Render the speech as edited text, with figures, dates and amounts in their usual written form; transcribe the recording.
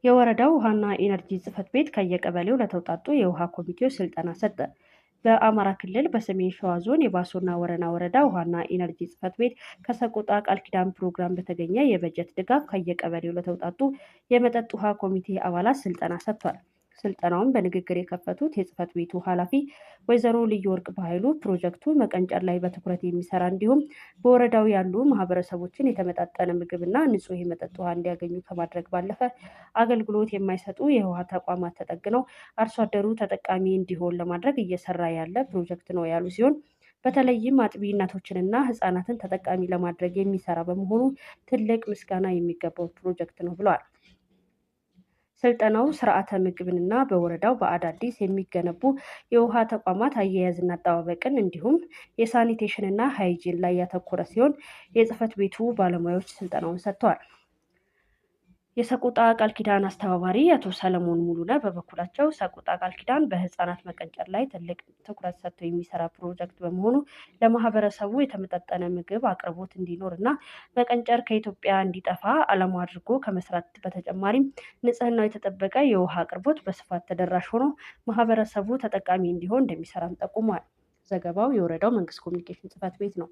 የወረዳው ውሃና ኢነርጂ ጽሕፈት ቤት ከየቀበሌው ለተውጣጡ የውሃ ኮሚቴዎች ስልጠና ሰጠ። በአማራ ክልል በሰሜን ሸዋ ዞን የባሶና ወረና ወረዳ ውሃና ኢነርጂ ጽሕፈት ቤት ከሰቆጣ ቃል ኪዳን ፕሮግራም በተገኘ የበጀት ድጋፍ ከየቀበሌው ለተውጣጡ የመጠጥ ውሃ ኮሚቴ አባላት ስልጠና ሰጥቷል። ስልጠናውን በንግግር የከፈቱት የጽሕፈት ቤቱ ኃላፊ ወይዘሮ ልዩ ወርቅ በኃይሉ ፕሮጀክቱ መቀንጨር ላይ በትኩረት የሚሰራ እንዲሁም በወረዳው ያሉ ማህበረሰቦችን የተመጣጠነ ምግብና ንጹህ የመጠጥ ውሃ እንዲያገኙ ከማድረግ ባለፈ አገልግሎት የማይሰጡ የውሃ ተቋማት ተጠግነው አርሶ አደሩ ተጠቃሚ እንዲሆን ለማድረግ እየሰራ ያለ ፕሮጀክት ነው ያሉ ሲሆን በተለይም አጥቢ እናቶችንና ህጻናትን ተጠቃሚ ለማድረግ የሚሰራ በመሆኑ ትልቅ ምስጋና የሚገባው ፕሮጀክት ነው ብለዋል። ስልጠናው ስርዓተ ምግብንና በወረዳው በአዳዲስ የሚገነቡ የውሃ ተቋማት አያያዝና አጠባበቅን እንዲሁም የሳኒቴሽንና ሃይጂን ላይ ያተኮረ ሲሆን የጽሕፈት ቤቱ ባለሙያዎች ስልጠናውን ሰጥተዋል። የሰቆጣ ቃል ኪዳን አስተባባሪ አቶ ሰለሞን ሙሉነህ በበኩላቸው ሰቆጣ ቃል ኪዳን በህፃናት መቀንጨር ላይ ትልቅ ትኩረት ሰጥቶ የሚሰራ ፕሮጀክት በመሆኑ ለማህበረሰቡ የተመጣጠነ ምግብ አቅርቦት እንዲኖር እና መቀንጨር ከኢትዮጵያ እንዲጠፋ ዓላማ አድርጎ ከመስራት በተጨማሪም ንጽህናው የተጠበቀ የውሃ አቅርቦት በስፋት ተደራሽ ሆኖ ማህበረሰቡ ተጠቃሚ እንዲሆን እንደሚሰራም ጠቁሟል። ዘገባው የወረዳው መንግስት ኮሚኒኬሽን ጽሕፈት ቤት ነው።